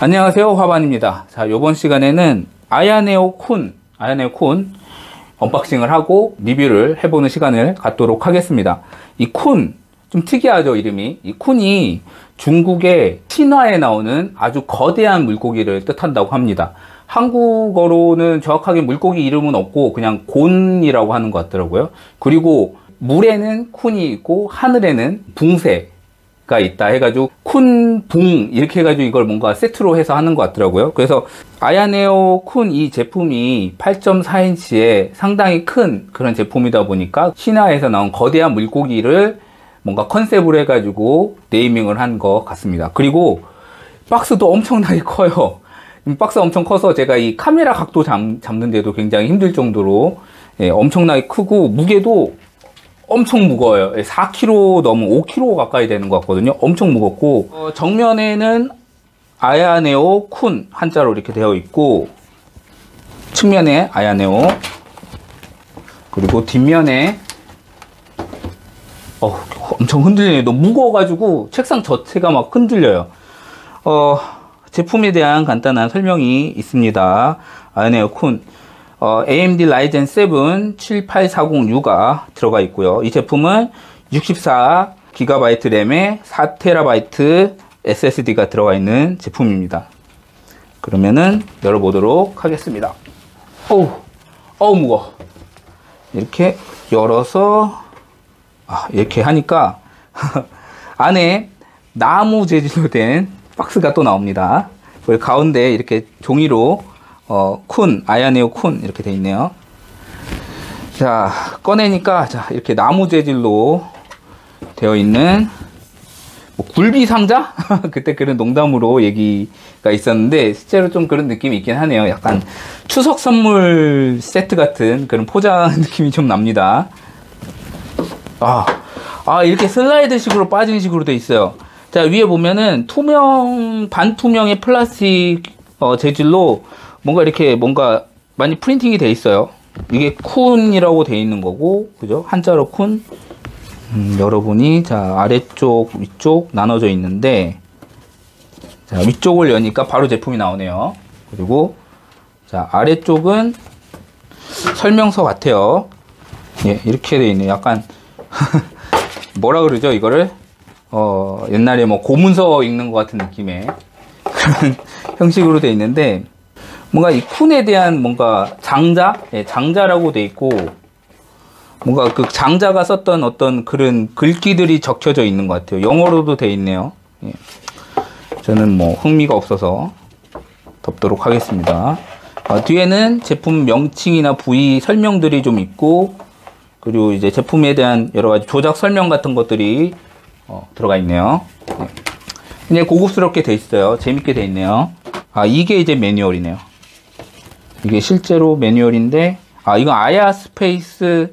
안녕하세요, 화반입니다. 자, 이번 시간에는 아야네오 쿤 언박싱을 하고 리뷰를 해보는 시간을 갖도록 하겠습니다. 이 쿤, 좀 특이하죠, 이름이. 이 쿤이 중국의 신화에 나오는 아주 거대한 물고기를 뜻한다고 합니다. 한국어로는 정확하게 물고기 이름은 없고 그냥 곤이라고 하는 것 같더라고요. 그리고 물에는 쿤이 있고 하늘에는 붕새가 있다 해가지고 쿤, 붕 이렇게 해가지고 이걸 뭔가 세트로 해서 하는 것 같더라고요. 그래서 아야네오 쿤 이 제품이 8.4인치의 상당히 큰 그런 제품이다 보니까 신화에서 나온 거대한 물고기를 뭔가 컨셉으로 해가지고 네이밍을 한 것 같습니다. 그리고 박스도 엄청나게 커요. 박스가 엄청 커서 제가 이 카메라 각도 잡는데도 굉장히 힘들 정도로 엄청나게 크고 무게도 엄청 무거워요. 4kg 넘은 5kg 가까이 되는 것 같거든요. 엄청 무겁고 정면에는 아야네오 쿤 한자로 이렇게 되어 있고 측면에 아야네오 그리고 뒷면에 엄청 흔들리네요. 너무 무거워가지고 책상 자체가 막 흔들려요. 제품에 대한 간단한 설명이 있습니다. 아야네오 쿤 AMD Ryzen 7 78406가 들어가 있고요. 이 제품은 64GB 램에 4TB SSD가 들어가 있는 제품입니다. 그러면은 열어보도록 하겠습니다. 어우 무거워. 이렇게 열어서 이렇게 하니까 안에 나무 재질로 된 박스가 또 나옵니다. 그리고 가운데 이렇게 종이로 쿤, 아야네오 쿤 이렇게 돼 있네요. 자, 꺼내니까 자, 이렇게 나무 재질로 되어 있는 굴비 상자? 그때 그런 농담으로 얘기가 있었는데 실제로 좀 그런 느낌이 있긴 하네요. 약간 추석 선물 세트 같은 그런 포장 느낌이 좀 납니다. 이렇게 슬라이드 식으로 빠지는 식으로 돼 있어요. 자, 위에 보면은 반투명의 플라스틱 재질로 이렇게 많이 프린팅이 돼 있어요. 이게 쿤이라고 돼 있는 거고, 그죠? 한자로 쿤. 열어보니, 자, 아래쪽, 위쪽 나눠져 있는데, 자, 위쪽을 여니까 바로 제품이 나오네요. 그리고, 자, 아래쪽은 설명서 같아요. 예, 이렇게 돼 있네요. 약간, 뭐라 그러죠, 이거를? 옛날에 고문서 읽는 것 같은 느낌의 그런 형식으로 돼 있는데, 뭔가 이 쿤에 대한 장자? 예, 장자라고 돼 있고, 뭔가 그 장자가 썼던 어떤 그런 글귀들이 적혀져 있는 것 같아요. 영어로도 돼 있네요. 예. 저는 흥미가 없어서 덮도록 하겠습니다. 뒤에는 제품 명칭이나 부위 설명들이 좀 있고, 그리고 이제 제품에 대한 여러 가지 조작 설명 같은 것들이 들어가 있네요. 예. 굉장히 고급스럽게 돼 있어요. 재밌게 돼 있네요. 이게 이제 매뉴얼이네요. 이게 실제로 매뉴얼인데, 이건 아야 스페이스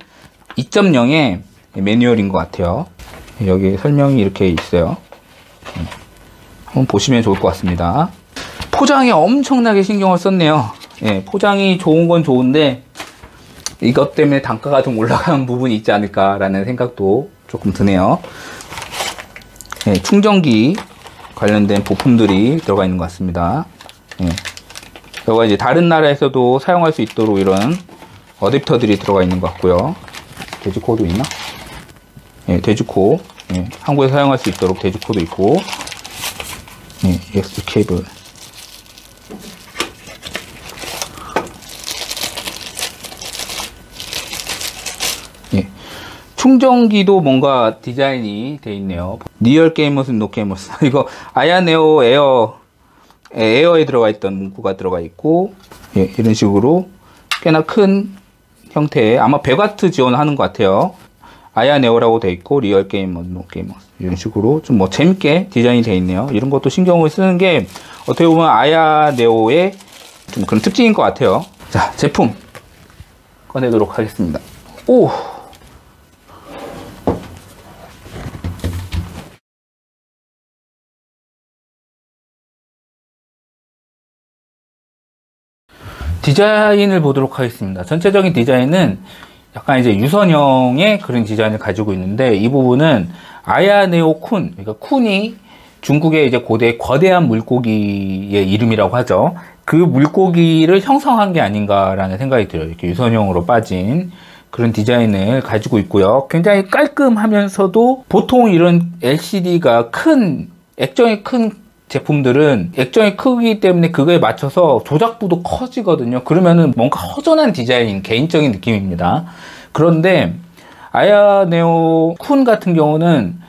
2.0의 매뉴얼인 것 같아요. 여기 설명이 이렇게 있어요. 한번 보시면 좋을 것 같습니다. 포장에 엄청나게 신경을 썼네요. 예, 포장이 좋은 건 좋은데, 이것 때문에 단가가 좀 올라가는 부분이 있지 않을까라는 생각도 조금 드네요. 예, 충전기 관련된 부품들이 들어가 있는 것 같습니다. 예. 여기가 이제 다른 나라에서도 사용할 수 있도록 이런 어댑터들이 들어가 있는 것 같고요. 돼지코도 있나? 예, 돼지코. 예, 한국에서 사용할 수 있도록 돼지코도 있고, 예, EX 케이블. 예, 충전기도 뭔가 디자인이 돼 있네요. 리얼 게이머스, 노 게이머스. 이거 아야네오 에어에 들어가 있던 문구가 들어가 있고, 예, 이런 식으로 꽤나 큰 형태의 아마 100W 지원하는 것 같아요. 아야네오라고 돼 있고 리얼 게이머, 노 게이머 이런 식으로 좀 재밌게 디자인이 돼 있네요. 이런 것도 신경을 쓰는 게 어떻게 보면 아야네오의 좀 그런 특징인 것 같아요. 자, 제품 꺼내도록 하겠습니다. 디자인을 보도록 하겠습니다. 전체적인 디자인은 약간 이제 유선형의 그런 디자인을 가지고 있는데, 이 부분은 아야네오 쿤, 그러니까 쿤이 중국의 이제 고대 거대한 물고기의 이름이라고 하죠. 그 물고기를 형성한 게 아닌가라는 생각이 들어요. 이렇게 유선형으로 빠진 그런 디자인을 가지고 있고요. 굉장히 깔끔하면서도 보통 이런 LCD가 액정이 큰 제품들은 액정이 크기 때문에 그거에 맞춰서 조작부도 커지거든요. 그러면은 뭔가 허전한 디자인, 개인적인 느낌입니다. 그런데 아야 네오 쿤 같은 경우는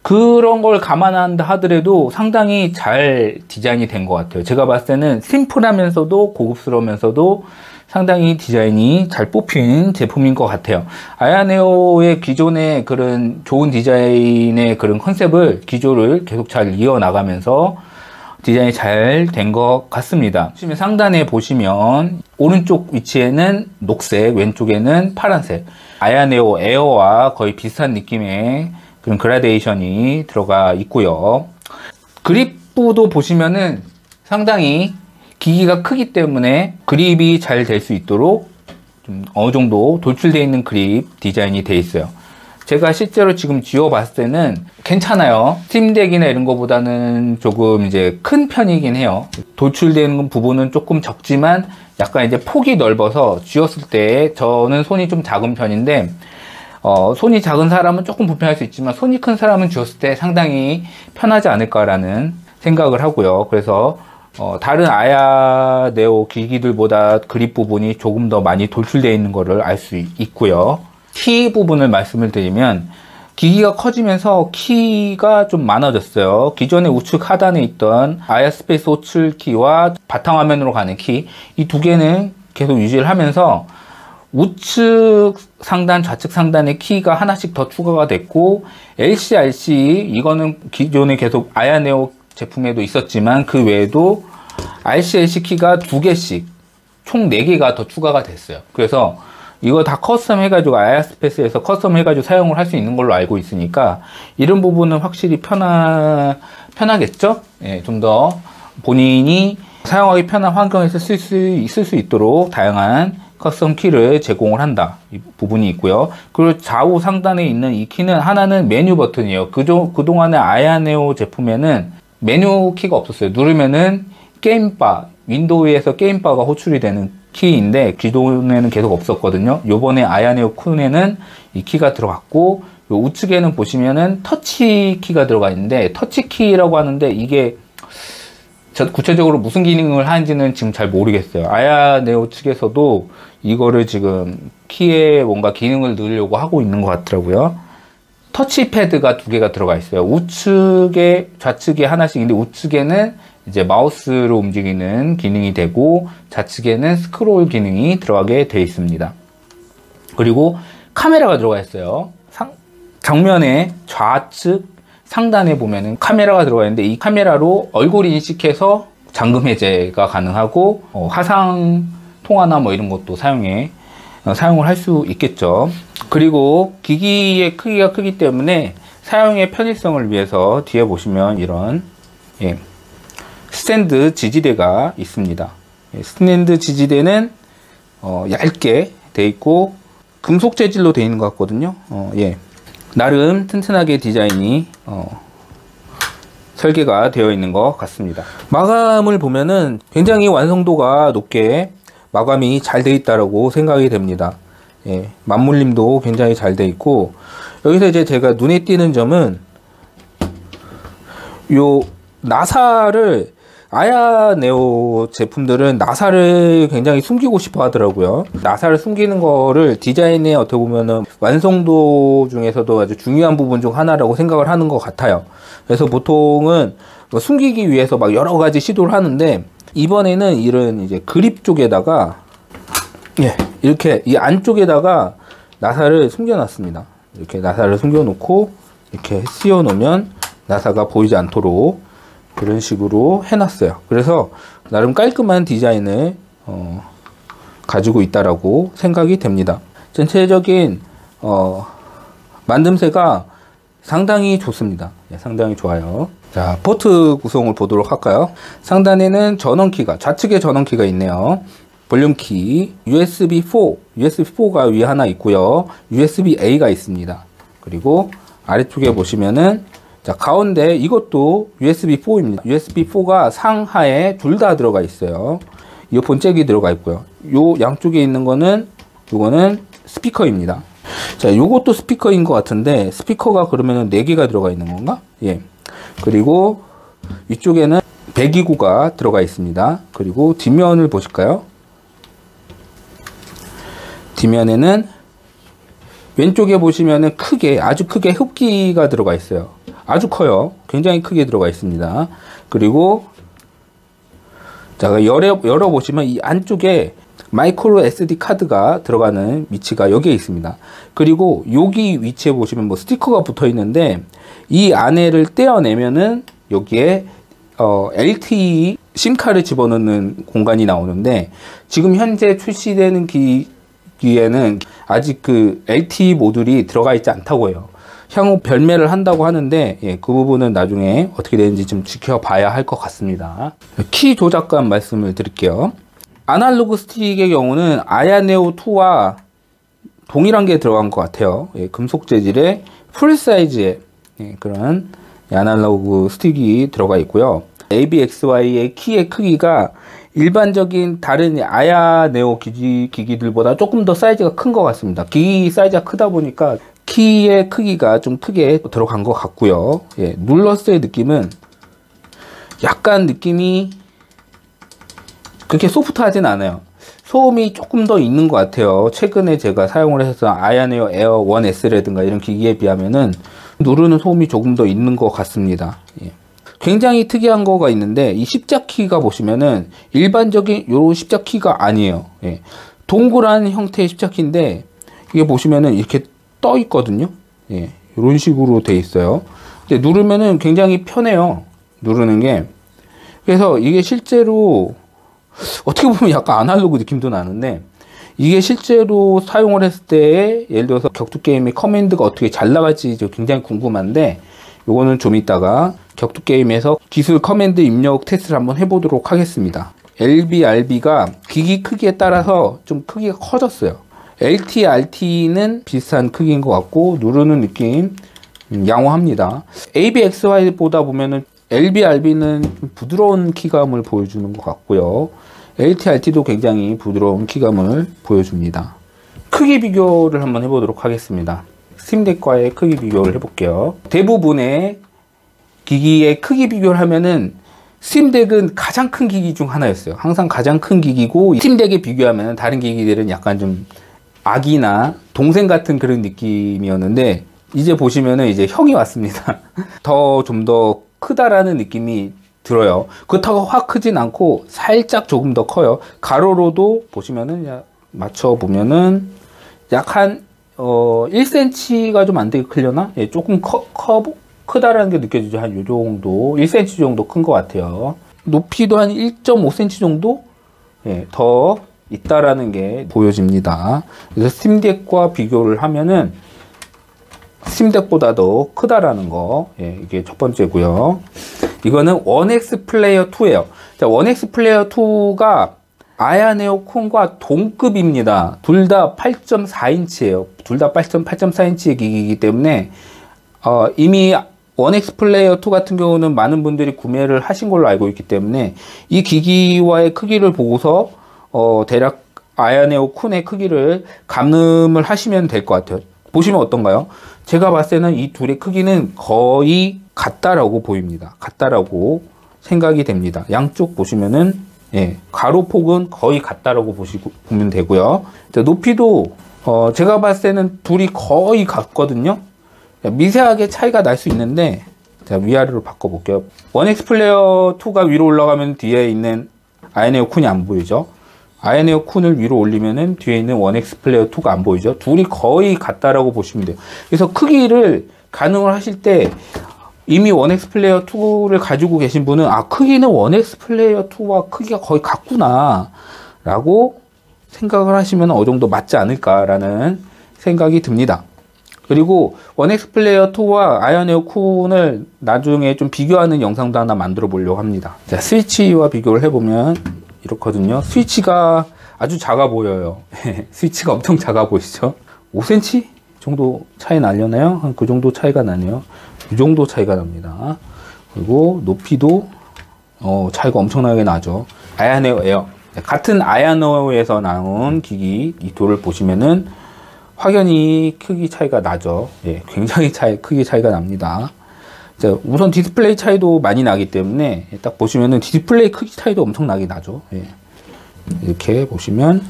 그런 걸 감안한다 하더라도 상당히 잘 디자인이 된 것 같아요. 제가 봤을 때는 심플하면서도 고급스러우면서도 상당히 디자인이 잘 뽑힌 제품인 것 같아요. 아야네오의 기존의 그런 좋은 디자인의 그런 컨셉을, 기조를 계속 잘 이어나가면서 디자인이 잘 된 것 같습니다. 지금 상단에 보시면 오른쪽 위치에는 녹색, 왼쪽에는 파란색. 아야네오 에어와 거의 비슷한 느낌의 그런 그라데이션이 들어가 있고요. 그립부도 보시면은 상당히 기기가 크기 때문에 그립이 잘 될 수 있도록 좀 어느 정도 돌출되어 있는 그립 디자인이 되어 있어요. 제가 실제로 지금 쥐어 봤을 때는 괜찮아요. 스팀덱이나 이런 거보다는 조금 이제 큰 편이긴 해요. 돌출되는 부분은 조금 적지만 약간 이제 폭이 넓어서 쥐었을 때 저는 손이 좀 작은 편인데 손이 작은 사람은 조금 불편할 수 있지만 손이 큰 사람은 쥐었을 때 상당히 편하지 않을까라는 생각을 하고요. 그래서 다른 아야 네오 기기들보다 그립 부분이 조금 더 많이 돌출되어 있는 것을 알 수 있고요. 키 부분을 말씀을 드리면 기기가 커지면서 키가 좀 많아졌어요. 기존의 우측 하단에 있던 아야 스페이스 호출 키와 바탕화면으로 가는 키, 이 두 개는 계속 유지를 하면서 우측 상단, 좌측 상단의 키가 하나씩 더 추가가 됐고, LCRC, 이거는 기존에 계속 아야네오 제품에도 있었지만 그 외에도 RCLC 키가 2개씩 총 4개가 더 추가가 됐어요. 그래서 이거 다 커스텀 해가지고 아야스페이스에서 커스텀 해가지고 사용을 할 수 있는 걸로 알고 있으니까 이런 부분은 확실히 편하겠죠? 예, 좀 더 본인이 사용하기 편한 환경에서 쓸 수 있도록 다양한 커스텀 키를 제공을 한다. 이 부분이 있고요. 그리고 좌우 상단에 있는 이 키는 하나는 메뉴 버튼이에요. 그동안의 아야네오 제품에는 메뉴 키가 없었어요. 누르면은 게임바, 윈도우에서 게임바가 호출이 되는 키인데 기존에는 계속 없었거든요. 요번에 아야네오 쿤에는 이 키가 들어갔고, 요 우측에는 보시면은 터치 키가 들어가 있는데, 터치 키라고 하는데 이게 구체적으로 무슨 기능을 하는지는 지금 잘 모르겠어요. 아야네오 측에서도 이거를 지금 키에 뭔가 기능을 넣으려고 하고 있는 것 같더라고요. 터치패드가 2개가 들어가 있어요. 우측에, 좌측에 하나씩인데 우측에는 이제 마우스로 움직이는 기능이 되고 좌측에는 스크롤 기능이 들어가게 되어 있습니다. 그리고 카메라가 들어가 있어요. 정면에 좌측 상단에 보면은 카메라가 들어가 있는데 이 카메라로 얼굴 인식해서 잠금 해제가 가능하고 화상 통화나 뭐 이런 것도 사용을 할 수 있겠죠. 그리고 기기의 크기가 크기 때문에 사용의 편의성을 위해서 뒤에 보시면 이런 스탠드 지지대가 있습니다. 스탠드 지지대는 얇게 되어 있고 금속 재질로 되어 있는 것 같거든요. 나름 튼튼하게 디자인이 설계가 되어 있는 것 같습니다. 마감을 보면은 굉장히 완성도가 높게 마감이 잘 되어 있다고 생각이 됩니다. 맞물림도 굉장히 잘 되어 있고, 여기서 이제 제가 눈에 띄는 점은 요 나사를, 아야네오 제품들은 나사를 굉장히 숨기고 싶어 하더라고요. 나사를 숨기는 거를 디자인에 어떻게 보면은 완성도 중에서도 아주 중요한 부분 중 하나라고 생각을 하는 것 같아요. 그래서 보통은 숨기기 위해서 막 여러 가지 시도를 하는데, 이번에는 이런 이제 그립 쪽에다가 이렇게 이 안쪽에다가 나사를 숨겨 놨습니다. 이렇게 나사를 숨겨 놓고 이렇게 씌워 놓으면 나사가 보이지 않도록 그런 식으로 해놨어요. 그래서 나름 깔끔한 디자인을 가지고 있다라고 생각이 됩니다. 전체적인 만듦새가 상당히 좋습니다. 상당히 좋아요. 자, 포트 구성을 보도록 할까요? 상단에는 전원키가, 좌측에 전원키가 있네요. 볼륨키, USB4가 위에 하나 있고요. USB-A가 있습니다. 그리고 아래쪽에 보시면은 자, 가운데 이것도 USB4입니다. USB4가 상하에 둘 다 들어가 있어요. 이어폰 잭이 들어가 있고요. 요 양쪽에 있는 거는 요거는 스피커입니다. 자, 요것도 스피커인 것 같은데 스피커가 그러면은 4개가 들어가 있는 건가? 예. 그리고 위쪽에는 배기구가 들어가 있습니다. 그리고 뒷면을 보실까요? 뒷면에는 왼쪽에 보시면은 크게, 아주 크게 흡기가 들어가 있어요. 아주 커요. 굉장히 크게 들어가 있습니다. 그리고 자, 열어보시면 이 안쪽에 마이크로 SD 카드가 들어가는 위치가 여기에 있습니다. 그리고 여기 위치에 보시면 뭐 스티커가 붙어 있는데 이 안에를 떼어내면은 여기에 LTE 심카를 집어넣는 공간이 나오는데 지금 현재 출시되는 기기에는 아직 그 LTE 모듈이 들어가 있지 않다고 해요. 향후 별매를 한다고 하는데 예, 그 부분은 나중에 어떻게 되는지 좀 지켜봐야 할 것 같습니다. 키 조작감 말씀을 드릴게요. 아날로그 스틱의 경우는 아야네오2와 동일한 게 들어간 것 같아요. 예, 금속 재질의 풀 사이즈의 그런 아날로그 스틱이 들어가 있고요. ABXY의 키의 크기가 일반적인 다른 아야네오 기기들보다 조금 더 사이즈가 큰 것 같습니다. 기기 사이즈가 크다 보니까 키의 크기가 좀 크게 들어간 것 같고요. 예, 눌렀을 때 느낌은 약간 느낌이 그렇게 소프트하진 않아요. 소음이 조금 더 있는 것 같아요. 최근에 제가 사용을 해서 아야네오 에어 1S라든가 이런 기기에 비하면은 누르는 소음이 조금 더 있는 것 같습니다. 예. 굉장히 특이한 거가 있는데 이 십자키가 보시면은 일반적인 요런 십자키가 아니에요. 예. 동그란 형태의 십자키인데 이게 보시면은 이렇게 떠 있거든요. 예. 이런 식으로 돼 있어요. 근데 누르면은 굉장히 편해요. 누르는 게. 그래서 이게 실제로 어떻게 보면 약간 아날로그 느낌도 나는데 이게 실제로 사용을 했을 때 예를 들어서 격투 게임의 커맨드가 어떻게 잘 나갈지 굉장히 궁금한데 요거는 좀 이따가 격투 게임에서 기술 커맨드 입력 테스트를 한번 해보도록 하겠습니다. LBRB가 기기 크기에 따라서 좀 크기가 커졌어요. LT, RT는 비슷한 크기인 것 같고 누르는 느낌 양호합니다. ABXY보다 보면은 LBRB는 부드러운 키감을 보여주는 것 같고요. LT, RT도 굉장히 부드러운 키감을 보여줍니다. 크기 비교를 한번 해보도록 하겠습니다. 스팀덱과의 크기 비교를 해볼게요. 대부분의 기기의 크기 비교를 하면은 스팀덱은 가장 큰 기기 중 하나였어요. 항상 가장 큰 기기고 스팀덱에 비교하면 다른 기기들은 약간 좀 아기나 동생 같은 그런 느낌이었는데 이제 보시면은 이제 형이 왔습니다. 좀 더 크다라는 느낌이 들어요. 그렇다고 확 크진 않고 살짝 조금 더 커요. 가로로도 보시면은 맞춰보면은 약 한 1cm가 좀 안 되게 크려나? 예, 조금 크다라는 게 느껴지죠. 한 요 정도 1cm 정도 큰 것 같아요. 높이도 한 1.5cm 정도 예, 더 있다라는 게 보여집니다. 그래서 스팀덱과 비교를 하면은 스팀덱보다 더 크다라는 거 예, 이게 첫 번째고요. 이거는 1X 플레이어 2예요. 자, 1X 플레이어 2가 아야네오 콘과 동급입니다. 둘 다 8.4인치예요. 둘 다 8.4인치의 기기이기 때문에 이미 1X 플레이어 2 같은 경우는 많은 분들이 구매를 하신 걸로 알고 있기 때문에 이 기기와의 크기를 보고서 대략 아야네오 콘의 크기를 감을 하시면 될 것 같아요. 보시면 어떤가요? 제가 봤을 때는 이 둘의 크기는 거의 같다라고 보입니다. 같다라고 생각이 됩니다. 양쪽 보시면은 예, 가로폭은 거의 같다라고 보면 되고요. 높이도 제가 봤을 때는 둘이 거의 같거든요. 미세하게 차이가 날 수 있는데 자, 위아래로 바꿔볼게요. 1X 플레이어 2가 위로 올라가면 뒤에 있는 아야네오 쿤이 안 보이죠. 아야네오 쿤을 위로 올리면은 뒤에 있는 1X 플레이어 2가 안 보이죠. 둘이 거의 같다라고 보시면 돼요. 그래서 크기를 가능을 하실 때 이미 1X 플레이어 2를 가지고 계신 분은 크기는 1X 플레이어 2와 크기가 거의 같구나 라고 생각을 하시면 어느 정도 맞지 않을까라는 생각이 듭니다. 그리고 1X 플레이어 2와 아야네오 쿤을 나중에 좀 비교하는 영상도 하나 만들어 보려고 합니다. 자, 스위치와 비교를 해보면 이렇거든요. 스위치가 아주 작아 보여요. 스위치가 엄청 작아 보이시죠? 5cm 정도 차이 나려나요? 그 정도 차이가 나네요. 이 정도 차이가 납니다. 그리고 높이도 차이가 엄청나게 나죠. 아야네오 에어. 같은 아야네오에서 나온 기기 이 둘을 보시면은 확연히 크기 차이가 나죠. 예, 굉장히 크기 차이가 납니다. 자, 우선 디스플레이 차이도 많이 나기 때문에 딱 보시면은 디스플레이 크기 차이도 엄청나게 나죠. 예. 이렇게 보시면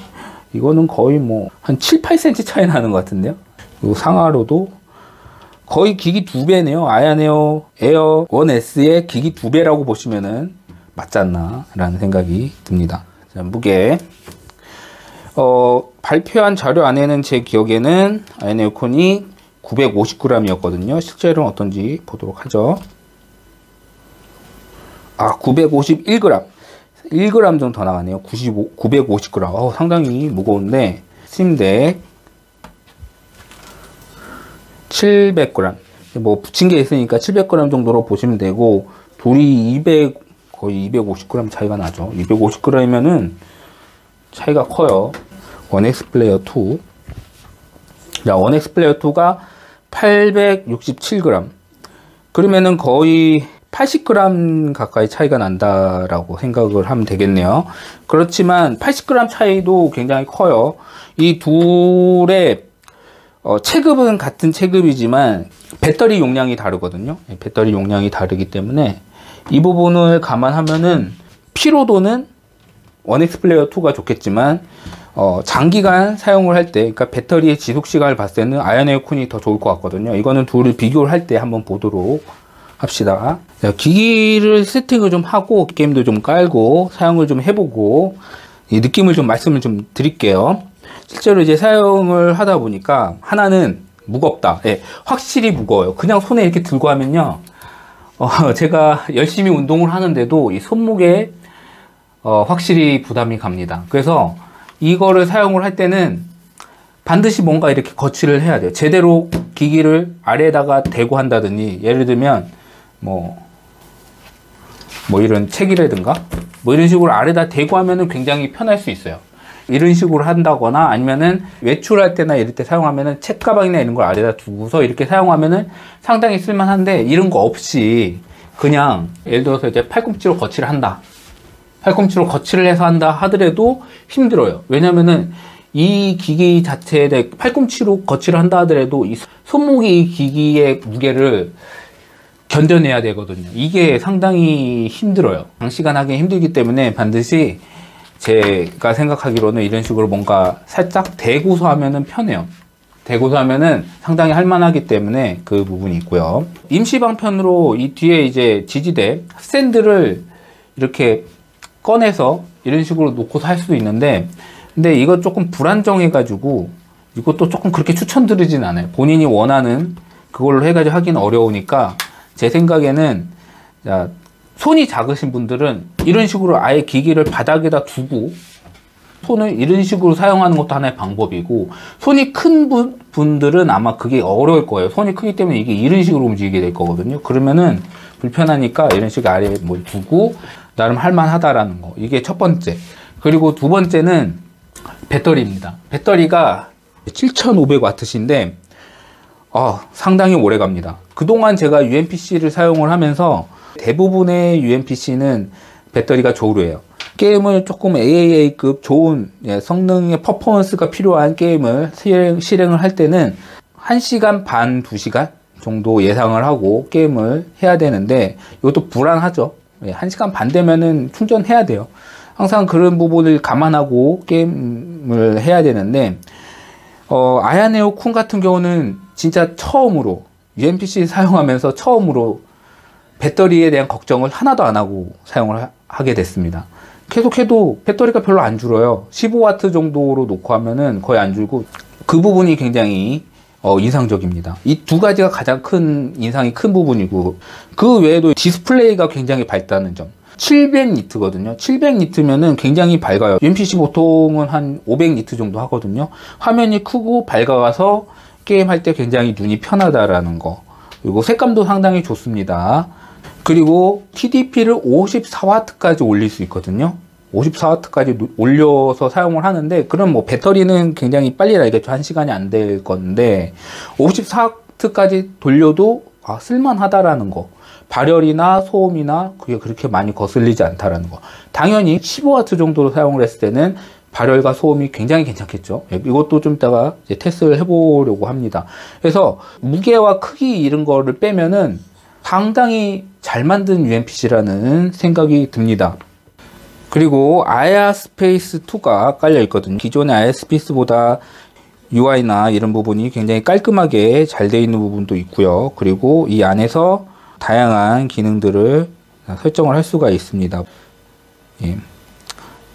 이거는 거의 뭐 한 7, 8cm 차이 나는 것 같은데요. 그리고 상하로도 거의 기기 2배네요. 아야네오 에어 1S의 기기 2배라고 보시면은 맞지 않나 라는 생각이 듭니다. 자, 무게. 발표한 자료 안에는 제 기억에는 아야네오콘이 950g이었거든요. 실제로는 어떤지 보도록 하죠. 951g. 1g 정도 더 나가네요. 950g. 상당히 무거운데, 스팀덱 700g. 뭐 붙인 게 있으니까 700g 정도로 보시면 되고, 둘이 거의 250g 차이가 나죠. 250g이면은 차이가 커요. 원엑스 플레이어 2. 자, 원엑스 플레이어 2가 867g. 그러면은 거의 80g 가까이 차이가 난다라고 생각을 하면 되겠네요. 그렇지만 80g 차이도 굉장히 커요. 이 둘의 체급은 같은 체급이지만 배터리 용량이 다르거든요. 배터리 용량이 다르기 때문에 이 부분을 감안하면은 피로도는 원엑스 플레이어 2가 좋겠지만 장기간 사용을 할 때, 그러니까 배터리의 지속 시간을 봤을 때는 아야네오콘이 더 좋을 것 같거든요. 이거는 둘을 비교를 할 때 한번 보도록 합시다. 자, 기기를 세팅을 좀 하고 게임도 좀 깔고 사용을 좀 해보고 이 느낌을 좀 말씀을 좀 드릴게요. 실제로 이제 사용을 하다 보니까 하나는 무겁다. 예, 확실히 무거워요. 그냥 손에 이렇게 들고 하면요. 제가 열심히 운동을 하는데도 이 손목에 확실히 부담이 갑니다. 그래서 이거를 사용을 할 때는 반드시 뭔가 이렇게 거치를 해야 돼요. 제대로 기기를 아래에다가 대고 한다든지, 예를 들면 뭐 이런 책이라든가 뭐 이런 식으로 아래에다 대고 하면은 굉장히 편할 수 있어요. 이런 식으로 한다거나 아니면은 외출할 때나 이럴 때 사용하면은 책 가방이나 이런 걸 아래에다 두고서 이렇게 사용하면은 상당히 쓸만한데, 이런 거 없이 그냥 예를 들어서 이제 팔꿈치로 거치를 한다. 팔꿈치로 거치를 해서 한다 하더라도 힘들어요. 왜냐면은 이 기기 자체에 대해 팔꿈치로 거치를 한다 하더라도 이 손목이 이 기기의 무게를 견뎌내야 되거든요. 이게 상당히 힘들어요. 장시간 하기 힘들기 때문에 반드시 제가 생각하기로는 이런 식으로 뭔가 살짝 대고서 하면은 편해요. 대고서 하면은 상당히 할만하기 때문에 그 부분이 있고요. 임시 방편으로 이 뒤에 이제 지지대 스탠드를 이렇게 꺼내서 이런 식으로 놓고서 할 수도 있는데, 근데 이거 조금 불안정해 가지고 이것도 조금 그렇게 추천드리진 않아요. 본인이 원하는 그걸로 해가지고 하기는 어려우니까 제 생각에는, 자, 손이 작으신 분들은 이런 식으로 아예 기기를 바닥에다 두고 손을 이런 식으로 사용하는 것도 하나의 방법이고, 손이 큰 분들은 아마 그게 어려울 거예요. 손이 크기 때문에 이게 이런 식으로 움직이게 될 거거든요. 그러면은 불편하니까 이런 식으로 아래에 뭘 두고 나름 할만하다라는 거. 이게 첫 번째. 그리고 두 번째는 배터리입니다. 배터리가 7500W인데 상당히 오래 갑니다. 그동안 제가 UMPC를 사용을 하면서 대부분의 UMPC는 배터리가 저우로해요. 게임을 조금 AAA급 좋은 성능의 퍼포먼스가 필요한 게임을 실행을 할 때는 1시간 반, 2시간 정도 예상을 하고 게임을 해야 되는데, 이것도 불안하죠. 1시간 반 되면은 충전해야 돼요. 항상 그런 부분을 감안하고 게임을 해야 되는데, 아야네오 쿤 같은 경우는 진짜 처음으로 UMPC 사용하면서 처음으로 배터리에 대한 걱정을 하나도 안 하고 사용을 하게 됐습니다. 계속해도 배터리가 별로 안 줄어요. 15W 정도로 놓고 하면은 거의 안 줄고, 그 부분이 굉장히 인상적입니다. 이 두 가지가 가장 인상이 큰 부분이고, 그 외에도 디스플레이가 굉장히 밝다는 점. 700니트거든요. 700니트면은 굉장히 밝아요. UMPC 보통은 한 500니트 정도 하거든요. 화면이 크고 밝아서 게임할 때 굉장히 눈이 편하다라는 거. 그리고 색감도 상당히 좋습니다. 그리고 TDP를 54W까지 올릴 수 있거든요. 54W까지 올려서 사용을 하는데, 그럼 뭐 배터리는 굉장히 빨리 나겠죠. 1시간이 안 될 건데 54W까지 돌려도 아, 쓸만하다라는 거. 발열이나 소음이나 그게 그렇게 많이 거슬리지 않다라는 거. 당연히 15W 정도로 사용을 했을 때는 발열과 소음이 굉장히 괜찮겠죠. 이것도 좀 이따가 이제 테스트를 해보려고 합니다. 그래서 무게와 크기 이런 거를 빼면은 상당히 잘 만든 UMPC라는 생각이 듭니다. 그리고 아야 스페이스 2가 깔려 있거든요. 기존의 아야 스페이스보다 UI나 이런 부분이 굉장히 깔끔하게 잘 되어 있는 부분도 있고요. 그리고 이 안에서 다양한 기능들을 설정을 할 수가 있습니다. 예.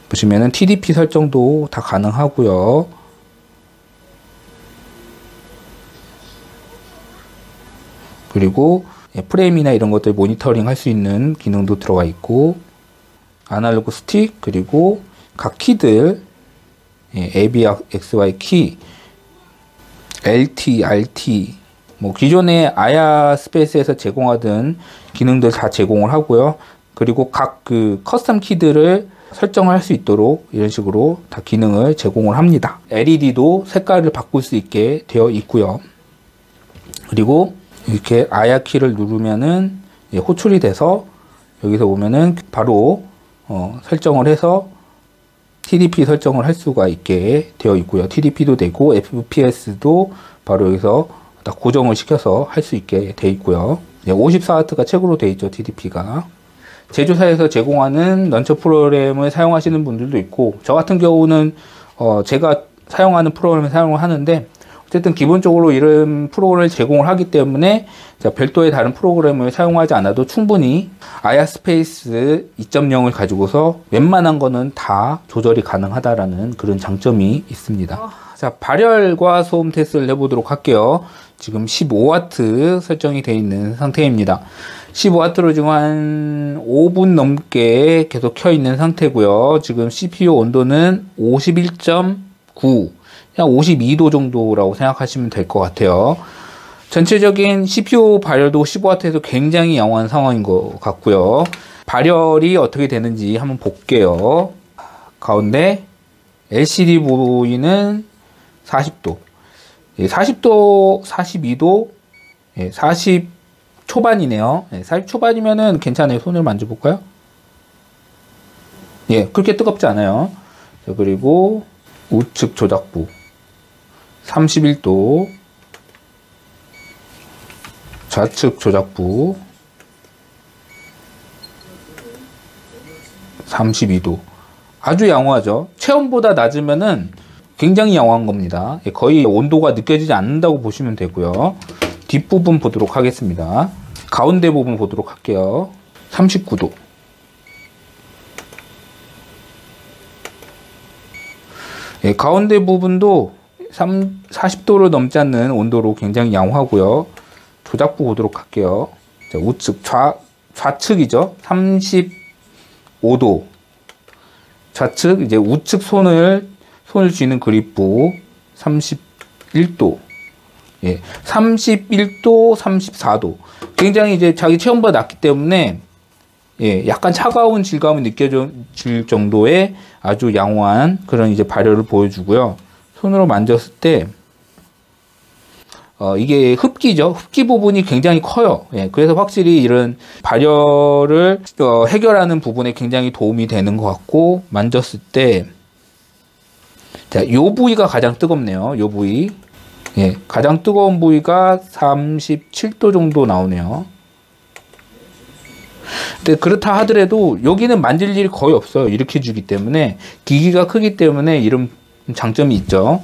보시면은 TDP 설정도 다 가능하고요. 그리고 프레임이나 이런 것들 모니터링 할 수 있는 기능도 들어가 있고, 아날로그 스틱, 그리고 각 키들, A, B, X, Y 키, LT, RT, 뭐 기존의 아야 스페이스에서 제공하던 기능들 다 제공을 하고요. 그리고 각 그 커스텀 키들을 설정을 할 수 있도록 이런 식으로 다 기능을 제공을 합니다. LED도 색깔을 바꿀 수 있게 되어 있고요. 그리고 이렇게 아야 키를 누르면은 호출이 돼서 여기서 보면은 바로 설정을 해서 TDP 설정을 할 수가 있게 되어 있고요. TDP도 되고 FPS도 바로 여기서 딱 고정을 시켜서 할 수 있게 되어 있고요. 54W가 최고로 되어 있죠. TDP가. 제조사에서 제공하는 런처 프로그램을 사용하시는 분들도 있고, 저 같은 경우는 제가 사용하는 프로그램을 사용을 하는데, 어쨌든 기본적으로 이런 프로그램을 제공을 하기 때문에 별도의 다른 프로그램을 사용하지 않아도 충분히 아야 스페이스 2.0을 가지고서 웬만한 거는 다 조절이 가능하다라는 그런 장점이 있습니다. 자, 발열과 소음 테스트를 해보도록 할게요. 지금 15W 설정이 되어 있는 상태입니다. 15W로 지금 한 5분 넘게 계속 켜 있는 상태고요. 지금 CPU 온도는 51.9, 그냥 52도 정도라고 생각하시면 될 것 같아요. 전체적인 CPU 발열도 15W에서 굉장히 양호한 상황인 것 같고요. 발열이 어떻게 되는지 한번 볼게요. 가운데 LCD 부위는 40도, 40도, 42도, 40 초반이네요. 40 초반이면은 괜찮아요. 손을 만져볼까요? 예, 그렇게 뜨겁지 않아요. 자, 그리고 우측 조작부 31도, 좌측 조작부 32도. 아주 양호하죠. 체온보다 낮으면은 굉장히 양호한 겁니다. 거의 온도가 느껴지지 않는다고 보시면 되고요. 뒷부분 보도록 하겠습니다. 가운데 부분 보도록 할게요. 39도. 가운데 부분도 40도를 넘지 않는 온도로 굉장히 양호하고요. 조작부 보도록 할게요. 자, 우측, 좌측이죠. 35도. 좌측, 이제 우측 손을 쥐는 그립부 31도. 예, 31도, 34도. 굉장히 이제 자기 체온보다 낮기 때문에 약간 차가운 질감이 느껴질 정도의 아주 양호한 그런 이제 발열을 보여주고요. 손으로 만졌을 때 이게 흡기죠. 흡기 부분이 굉장히 커요. 그래서 확실히 이런 발열을 해결하는 부분에 굉장히 도움이 되는 것 같고, 만졌을 때 자, 요 부위가 가장 뜨겁네요. 요 부위. 가장 뜨거운 부위가 37도 정도 나오네요. 근데 그렇다 하더라도 여기는 만질 일이 거의 없어요. 이렇게 주기 때문에, 기기가 크기 때문에 이런 장점이 있죠.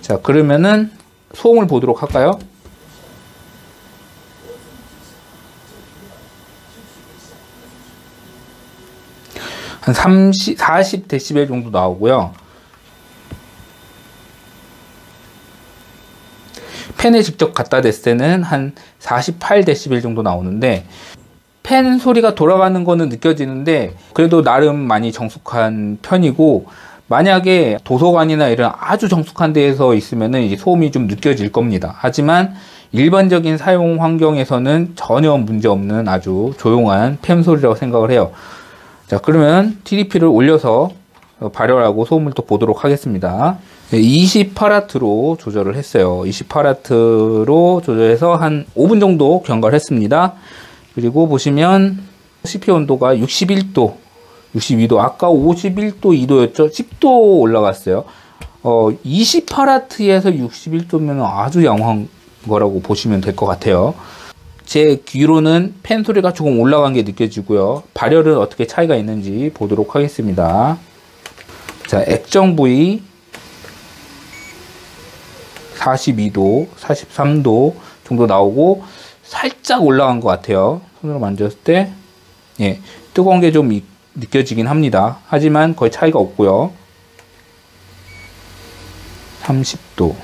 자, 그러면은 소음을 보도록 할까요? 한 40dB 정도 나오고요. 팬에 직접 갖다 댔을 때는 한 48dB 정도 나오는데, 팬 소리가 돌아가는 거는 느껴지는데 그래도 나름 많이 정숙한 편이고, 만약에 도서관이나 이런 아주 정숙한 데에서 있으면은 이제 소음이 좀 느껴질 겁니다. 하지만 일반적인 사용 환경에서는 전혀 문제 없는 아주 조용한 팬 소리라고 생각을 해요. 자, 그러면 TDP를 올려서 발열하고 소음을 또 보도록 하겠습니다. 28W로 조절을 했어요. 28W로 조절해서 한 5분 정도 경과를 했습니다. 그리고 보시면 CPU 온도가 61도, 62도, 아까 51도, 2도였죠? 10도 올라갔어요. 28W에서 61도면 아주 양호한 거라고 보시면 될 것 같아요. 제 귀로는 팬 소리가 조금 올라간 게 느껴지고요. 발열은 어떻게 차이가 있는지 보도록 하겠습니다. 자, 액정 부위 42도, 43도 정도 나오고 살짝 올라간 것 같아요. 손으로 만졌을 때 예, 뜨거운 게 좀 느껴지긴 합니다. 하지만 거의 차이가 없고요. 30도,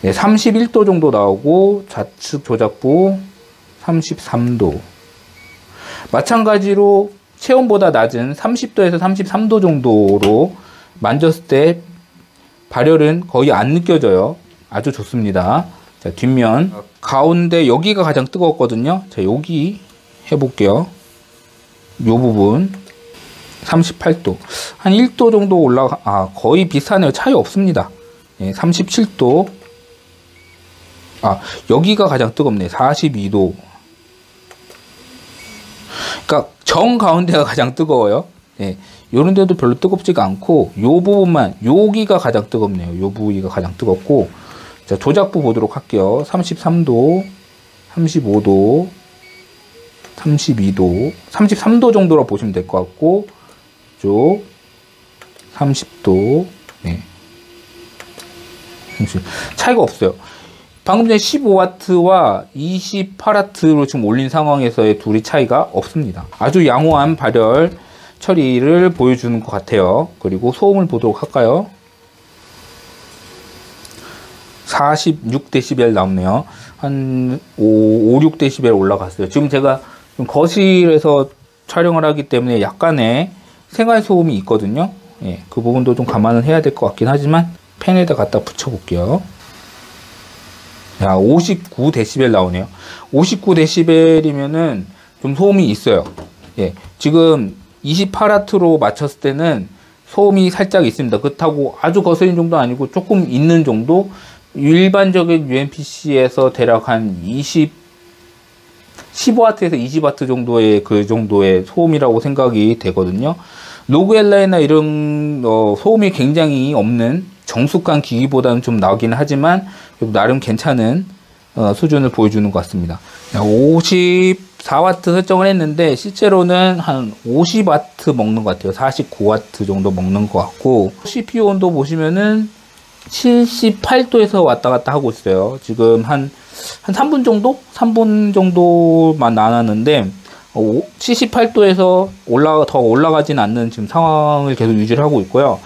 예, 31도 정도 나오고 좌측 조작부 33도. 마찬가지로 체온보다 낮은 30도에서 33도 정도로 만졌을 때 발열은 거의 안 느껴져요. 아주 좋습니다. 자, 뒷면 가운데 여기가 가장 뜨거웠거든요. 자, 여기 해볼게요. 요 부분 38도, 한 1도 정도 올라가, 거의 비슷하네요. 차이 없습니다. 예, 37도. 여기가 가장 뜨겁네. 42도. 그러니까 정 가운데가 가장 뜨거워요. 예, 요런 데도 별로 뜨겁지가 않고 요 부분만, 여기가 가장 뜨겁네요. 요 부위가 가장 뜨겁고. 자, 조작부 보도록 할게요. 33도, 35도, 32도, 33도 정도로 보시면 될 것 같고, 쪽 30도. 네. 차이가 없어요. 방금 전에 15W와 28W로 지금 올린 상황에서의 둘이 차이가 없습니다. 아주 양호한 발열 처리를 보여주는 것 같아요. 그리고 소음을 보도록 할까요? 46dB 나오네요. 한 6dB 올라갔어요. 지금 제가 좀 거실에서 촬영을 하기 때문에 약간의 생활 소음이 있거든요. 예, 그 부분도 좀 감안을 해야 될 것 같긴 하지만 팬에다 갖다 붙여 볼게요. 야, 59dB 나오네요. 59dB이면은 좀 소음이 있어요. 예, 지금 28W로 맞췄을 때는 소음이 살짝 있습니다. 그렇다고 아주 거슬린 정도 아니고 조금 있는 정도. 일반적인 UMPC에서 대략 한 15W에서 20W 정도의 그 정도의 소음이라고 생각이 되거든요. 로그엘라이나 이런 소음이 굉장히 없는 정숙한 기기보다는 좀 나긴 하지만 나름 괜찮은 수준을 보여주는 것 같습니다. 54W 설정을 했는데 실제로는 한 50W 먹는 것 같아요. 49W 정도 먹는 것 같고, CPU 온도 보시면은 78도에서 왔다 갔다 하고 있어요. 지금 한 3분 정도? 3분 정도만 나눴는데 78도에서 더 올라가진 않는 지금 상황을 계속 유지를 하고 있고요.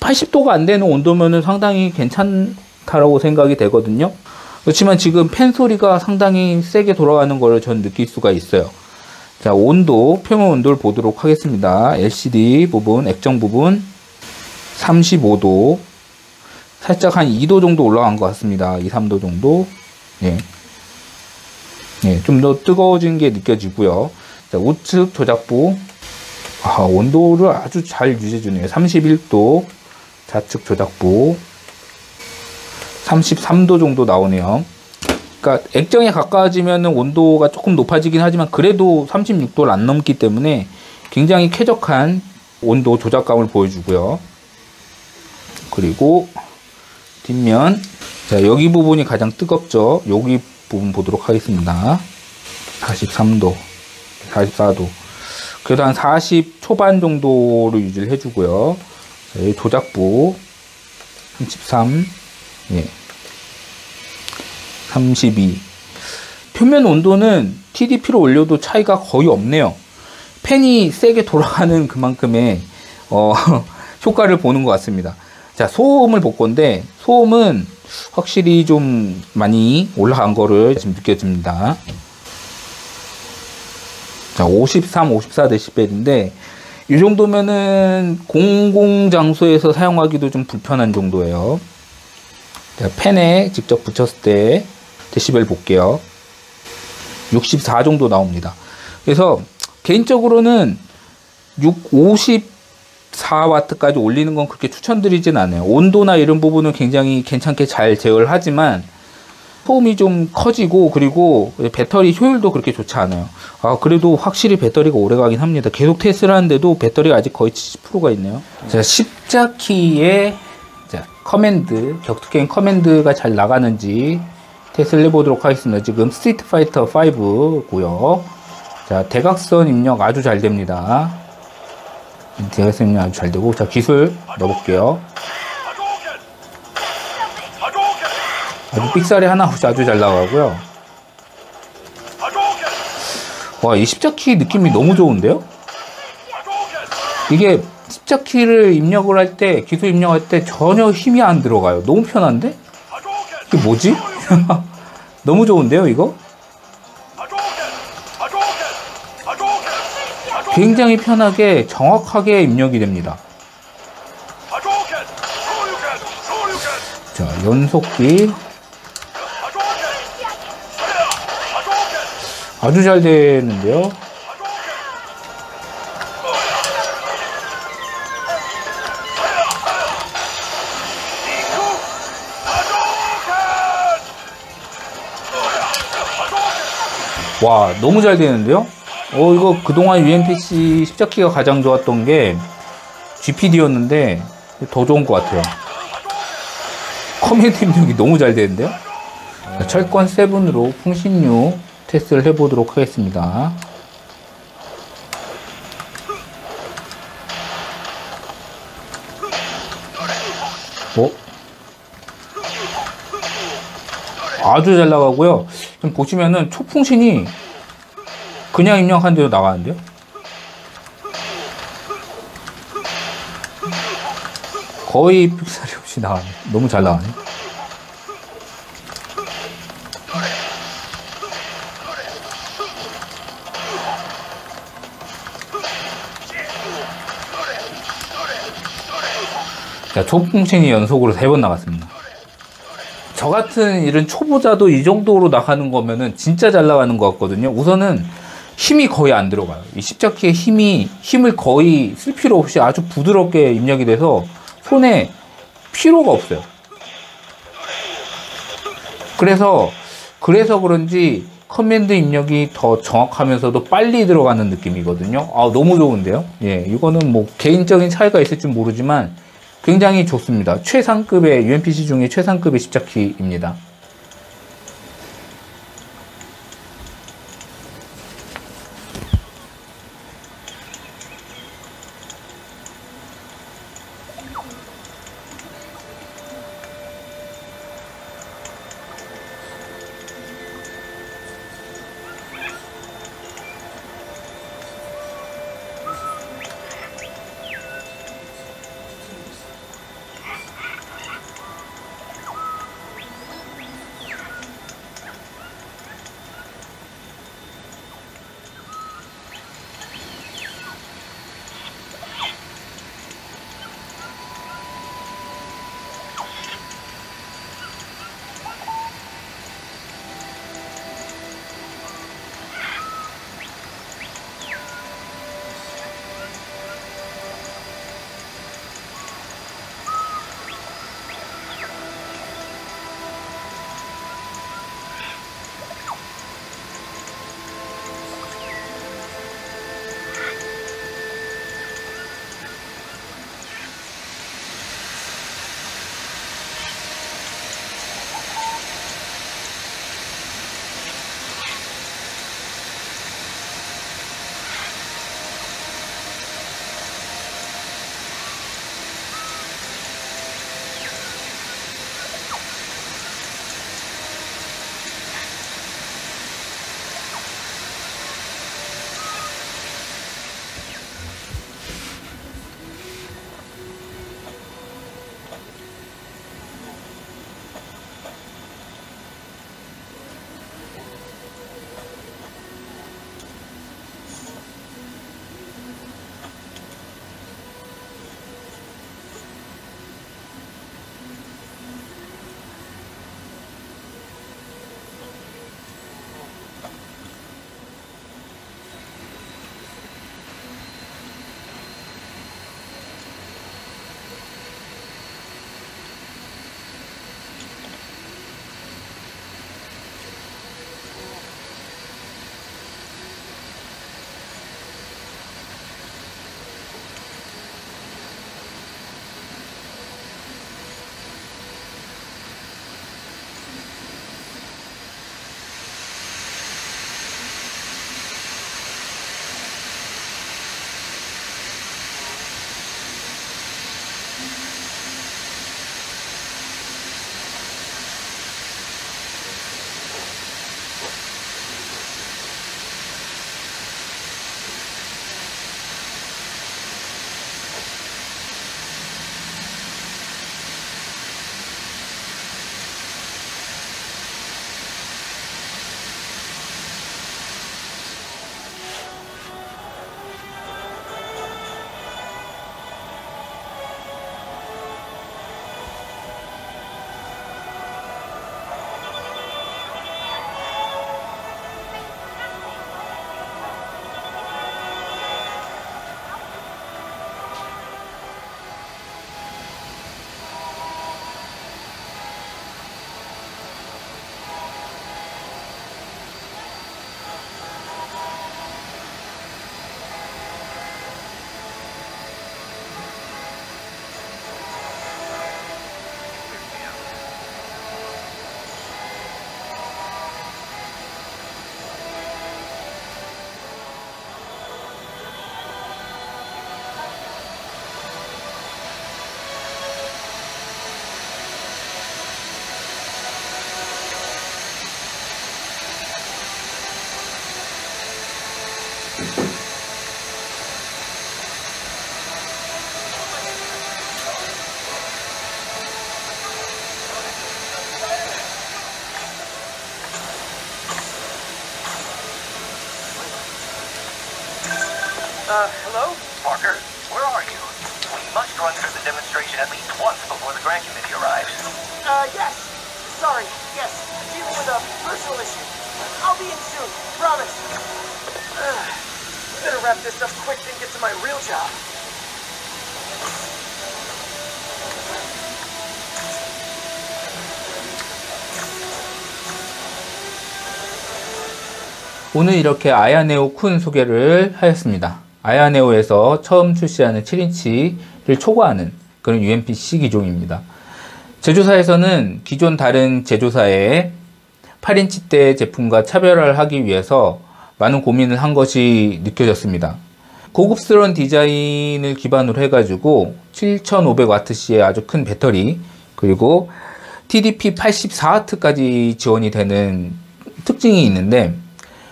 80도가 안 되는 온도면은 상당히 괜찮다라고 생각이 되거든요. 그렇지만 지금 팬 소리가 상당히 세게 돌아가는 것을 전 느낄 수가 있어요. 자, 온도, 표면 온도를 보도록 하겠습니다. LCD 부분, 액정 부분 35도, 살짝 한 2도 정도 올라간 것 같습니다. 2, 3도 정도. 예. 예, 좀 더 뜨거워진 게 느껴지고요. 자, 우측 조작부. 온도를 아주 잘 유지해주네요. 31도. 좌측 조작부. 33도 정도 나오네요. 그러니까 액정에 가까워지면 온도가 조금 높아지긴 하지만 그래도 36도를 안 넘기 때문에 굉장히 쾌적한 온도 조작감을 보여주고요. 그리고 뒷면, 자, 여기 부분이 가장 뜨겁죠. 여기 부분 보도록 하겠습니다. 43도, 44도. 그래도 한 40 초반 정도로 유지를 해주고요. 자, 여기 조작부 33, 예, 32. 표면 온도는 TDP로 올려도 차이가 거의 없네요. 팬이 세게 돌아가는 그만큼의 효과를 보는 것 같습니다. 자, 소음을 볼 건데 소음은 확실히 좀 많이 올라간 거를 지금 느껴집니다. 자, 53, 54dB인데 이 정도면은 공공장소에서 사용하기도 좀 불편한 정도예요. 자, 팬에 직접 붙였을 때 데시벨 볼게요. 64 정도 나옵니다. 그래서 개인적으로는 50 4W까지 올리는 건 그렇게 추천드리진 않아요. 온도나 이런 부분은 굉장히 괜찮게 잘 제어를 하지만 소음이 좀 커지고 그리고 배터리 효율도 그렇게 좋지 않아요. 그래도 확실히 배터리가 오래 가긴 합니다. 계속 테스트를 하는데도 배터리가 아직 거의 70%가 있네요. 자, 십자키의 커맨드, 격투 게임 커맨드가 잘 나가는지 테스트를 해보도록 하겠습니다. 지금 스트리트 파이터 5고요. 자, 대각선 입력 아주 잘 됩니다. 대각선 입력 아주 잘 되고, 자, 기술 넣어볼게요. 아주 삑사리 하나 없이 아주 잘 나가고요. 와, 이 십자키 느낌이 너무 좋은데요? 이게 십자키를 입력을 할 때, 기술 입력할 때 전혀 힘이 안 들어가요. 너무 편한데? 이게 뭐지? 너무 좋은데요, 이거? 굉장히 편하게 정확하게 입력이 됩니다. 자, 연속기 아주 잘 되는데요. 와, 너무 잘 되는데요. 이거 그동안 UMPC 십자키가 가장 좋았던 게 GPD였는데 더 좋은 것 같아요. 커맨드 입력이 너무 잘 되는데요. 철권 7으로 풍신류 테스트를 해보도록 하겠습니다. 아주 잘 나가고요. 지금 보시면은 초풍신이 그냥 입력한 대로 나가는데요. 거의 삑사리 없이 나가네. 너무 잘 나가네. 자, 초풍신이 연속으로 3번 나갔습니다. 저 같은 이런 초보자도 이 정도로 나가는 거면은 진짜 잘 나가는 것 같거든요. 우선은 힘이 거의 안 들어가요. 이 십자키의 힘을 거의 쓸 필요 없이 아주 부드럽게 입력이 돼서 손에 피로가 없어요. 그래서 그런지 커맨드 입력이 더 정확하면서도 빨리 들어가는 느낌이거든요. 너무 좋은데요. 예, 이거는 뭐 개인적인 차이가 있을지 모르지만 굉장히 좋습니다. 최상급의 UMPC 중에 최상급의 십자키입니다. Hello? Parker, where are you? We must run through the demonstration at least once before the grant committee arrives. Yes. Sorry, yes. Dealing with a personal issue. I'll be in soon, promise. Better wrap this up quick and get to my real job. 오늘 이렇게 아야네오 쿤 소개를 하였습니다. 아야네오에서 처음 출시하는 7인치를 초과하는 그런 UMPC 기종입니다. 제조사에서는 기존 다른 제조사의 8인치대 제품과 차별화를 하기 위해서 많은 고민을 한 것이 느껴졌습니다. 고급스러운 디자인을 기반으로 해가지고 7500Wc의 아주 큰 배터리, 그리고 TDP 84W까지 지원이 되는 특징이 있는데,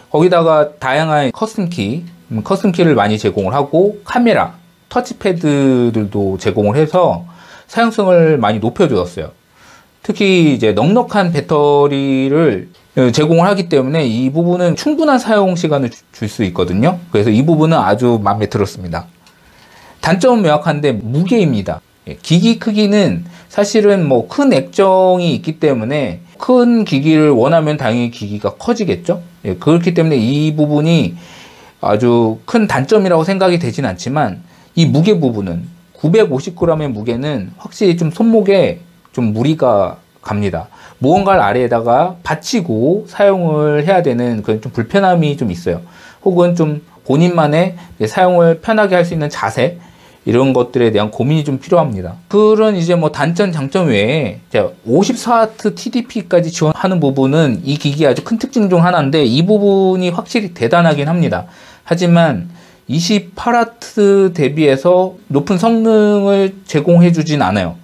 거기다가 다양한 커스텀키를 많이 제공을 하고, 카메라, 터치패드들도 제공을 해서 사용성을 많이 높여주었어요. 특히 이제 넉넉한 배터리를 제공을 하기 때문에 이 부분은 충분한 사용 시간을 줄 수 있거든요. 그래서 이 부분은 아주 마음에 들었습니다. 단점은 명확한데 무게입니다. 기기 크기는 사실은 뭐 큰 액정이 있기 때문에 큰 기기를 원하면 당연히 기기가 커지겠죠. 그렇기 때문에 이 부분이 아주 큰 단점이라고 생각이 되진 않지만, 이 무게 부분은 950g의 무게는 확실히 좀 손목에 좀 무리가 갑니다. 무언가를 아래에다가 받치고 사용을 해야 되는 그런 좀 불편함이 좀 있어요. 혹은 좀 본인만의 사용을 편하게 할 수 있는 자세, 이런 것들에 대한 고민이 좀 필요합니다. 그런 이제 뭐 단점, 장점 외에 54W TDP까지 지원하는 부분은 이 기기의 아주 큰 특징 중 하나인데, 이 부분이 확실히 대단하긴 합니다. 하지만 28W 대비해서 높은 성능을 제공해 주진 않아요.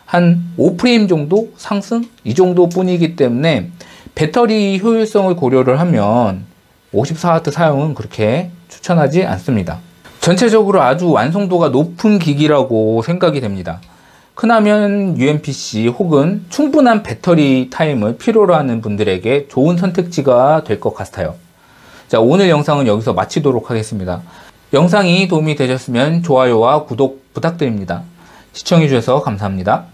한 5프레임 정도 상승? 이 정도 뿐이기 때문에 배터리 효율성을 고려를 하면 54W 사용은 그렇게 추천하지 않습니다. 전체적으로 아주 완성도가 높은 기기라고 생각이 됩니다. 큰화면 UMPC 혹은 충분한 배터리 타임을 필요로 하는 분들에게 좋은 선택지가 될 것 같아요. 자, 오늘 영상은 여기서 마치도록 하겠습니다. 영상이 도움이 되셨으면 좋아요와 구독 부탁드립니다. 시청해주셔서 감사합니다.